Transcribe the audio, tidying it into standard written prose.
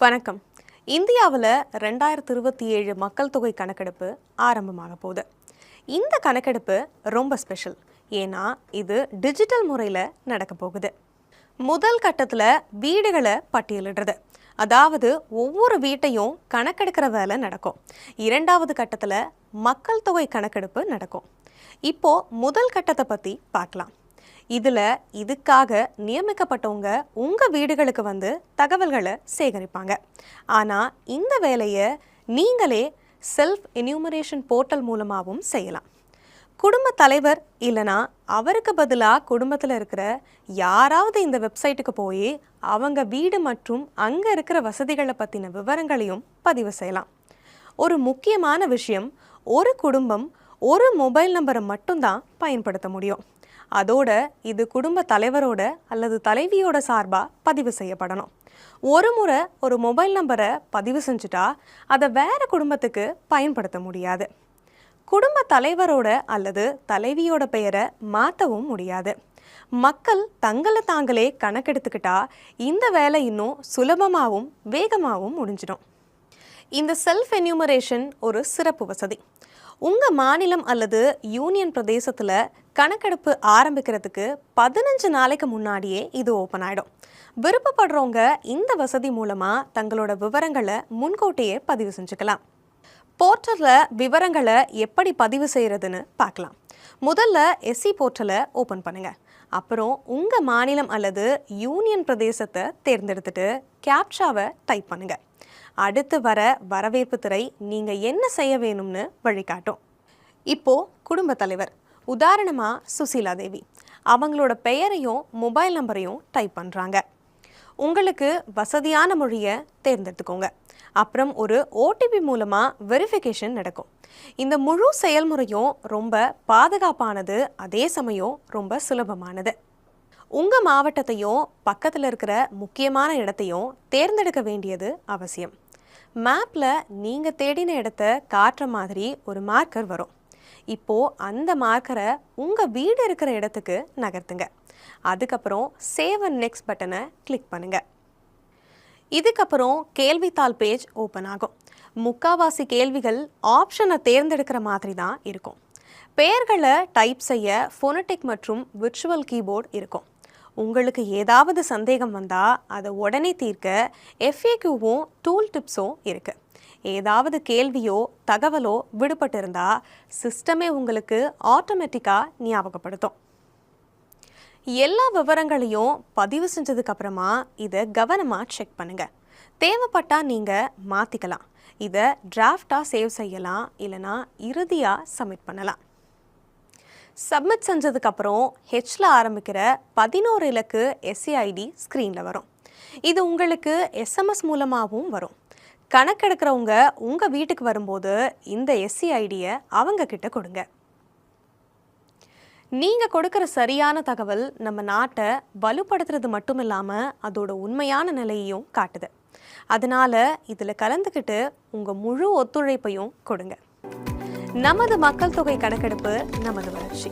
வணக்கம். இந்தியாவில் 2027 மக்கள் தொகை கணக்கெடுப்பு ஆரம்பமாக போகுது. இந்த கணக்கெடுப்பு ரொம்ப ஸ்பெஷல். ஏன்னா இது டிஜிட்டல் முறையில் நடக்க போகுது. முதல் கட்டத்தில் வீடுகளை பட்டியலிடுறது, அதாவது ஒவ்வொரு வீட்டையும் கணக்கெடுக்கிற வேலை நடக்கும். இரண்டாவது கட்டத்தில் மக்கள் தொகை கணக்கெடுப்பு நடக்கும். இப்போ முதல் கட்டத்தை பற்றி பார்க்கலாம். இதுக்காக நியமிக்கப்பட்டவங்க உங்கள் வீடுகளுக்கு வந்து தகவல்களை சேகரிப்பாங்க. ஆனால் இந்த வேலையை நீங்களே செல்ஃப் என்யூமரேஷன் போர்ட்டல் மூலமாகவும் செய்யலாம். குடும்ப தலைவர் இல்லைனா அவருக்கு பதிலாக குடும்பத்தில் இருக்கிற யாராவது இந்த வெப்சைட்டுக்கு போய் அவங்க வீடு மற்றும் அங்கே இருக்கிற வசதிகளை பற்றின விவரங்களையும் பதிவு செய்யலாம். ஒரு முக்கியமான விஷயம், ஒரு குடும்பம் ஒரு மொபைல் நம்பரை மட்டும்தான் பயன்படுத்த முடியும். அதோட இது குடும்ப தலைவரோட அல்லது தலைவியோட சார்பாக பதிவு செய்யப்படணும். ஒரு முறை ஒரு மொபைல் நம்பரை பதிவு செஞ்சுட்டா அதை வேற குடும்பத்துக்கு பயன்படுத்த முடியாது. குடும்ப தலைவரோட அல்லது தலைவியோட பெயரை மாற்றவும் முடியாது. மக்கள் தங்களை தாங்களே கணக்கெடுத்துக்கிட்டா இந்த வேலை இன்னும் சுலபமாகவும் வேகமாகவும் முடிஞ்சிடும். இந்த செல்ஃப் என்யூமரேஷன் ஒரு சிறப்பு வசதி. உங்கள் மாநிலம் அல்லது யூனியன் பிரதேசத்தில் கணக்கெடுப்பு ஆரம்பிக்கிறதுக்கு 15 நாளைக்கு முன்னாடியே இது ஓப்பன் ஆகிடும். விருப்பப்படுறவங்க இந்த வசதி மூலமாக தங்களோட விவரங்களை முன்கூட்டியே பதிவு செஞ்சுக்கலாம். போர்ட்டலில் விவரங்களை எப்படி பதிவு செய்கிறதுன்னு பார்க்கலாம். முதல்ல எஸ்சி போர்ட்டலை ஓப்பன் பண்ணுங்கள். அப்புறம் உங்கள் மாநிலம் அல்லது யூனியன் பிரதேசத்தை தேர்ந்தெடுத்துட்டு கேப்சாவை டைப் பண்ணுங்கள். அடுத்து வர வரவேற்பு திரை நீங்கள் என்ன செய்ய வேணும்னு வழிகாட்டும். இப்போது குடும்ப தலைவர், உதாரணமாக சுசீலா தேவி, அவங்களோட பெயரையும் மொபைல் நம்பரையும் டைப் பண்ணுறாங்க. உங்களுக்கு வசதியான மொழியை தேர்ந்தெடுத்துக்கோங்க. அப்புறம் ஒரு ஓடிபி மூலமாக வெரிஃபிகேஷன் நடக்கும். இந்த முழு செயல்முறையும் ரொம்ப பாதுகாப்பானது, அதே சமயம் ரொம்ப சுலபமானது. உங்கள் மாவட்டத்தையும் பக்கத்தில் இருக்கிற முக்கியமான இடத்தையும் தேர்ந்தெடுக்க வேண்டியது அவசியம். மேப்பில் நீங்கள் தேடின இடத்த காட்டுற மாதிரி ஒரு மார்க்கர் வரும். இப்போது அந்த மார்க்கரை உங்கள் வீடு இருக்கிற இடத்துக்கு நகர்த்துங்க. அதுக்கப்புறம் சேவ் அண்ட் நெக்ஸ்ட் பட்டனை கிளிக் பண்ணுங்கள். இதுக்கப்புறம் கேள்வித்தாள் பேஜ் ஓப்பன் ஆகும். முக்காவாசி கேள்விகள் ஆப்ஷனை தேர்ந்தெடுக்கிற மாதிரி தான் இருக்கும். பெயர்களை டைப் செய்ய ஃபோனடிக் மற்றும் விர்ச்சுவல் கீபோர்டு இருக்கும். உங்களுக்கு ஏதாவது சந்தேகம் வந்தால் அதை உடனே தீர்க்க FAQவும் டூல் டிப்ஸும் இருக்குது. ஏதாவது கேள்வியோ தகவலோ விடுபட்டு இருந்தால் சிஸ்டமே உங்களுக்கு ஆட்டோமேட்டிக்காக ஞாபகப்படுத்தும். எல்லா விவரங்களையும் பதிவு செஞ்சதுக்கப்புறமா இதை கவனமாக செக் பண்ணுங்கள். தேவைப்பட்டால் நீங்கள் மாற்றிக்கலாம். இதை டிராஃப்டாக சேவ் செய்யலாம், இல்லைனா இறுதியாக சப்மிட் பண்ணலாம். சப்மிட் செஞ்சதுக்கப்புறம் ஹெச்சில் ஆரம்பிக்கிற 11 இலக்கு SCID ஸ்க்ரீனில் வரும். இது உங்களுக்கு SMS மூலமாகவும் வரும். கணக்கெடுக்கிறவங்க உங்கள் வீட்டுக்கு வரும்போது இந்த SCIDயை அவங்க கிட்ட கொடுங்க. நீங்கள் கொடுக்குற சரியான தகவல் நம்ம நாட்டை வலுப்படுத்துறது மட்டும் இல்லாமல் அதோட உண்மையான நிலையையும் காட்டுது. அதனால் இதில் கலந்துக்கிட்டு உங்கள் முழு ஒத்துழைப்பையும் கொடுங்க. நமது மக்கள் தொகை கணக்கெடுப்பு, நமது வளர்ச்சி.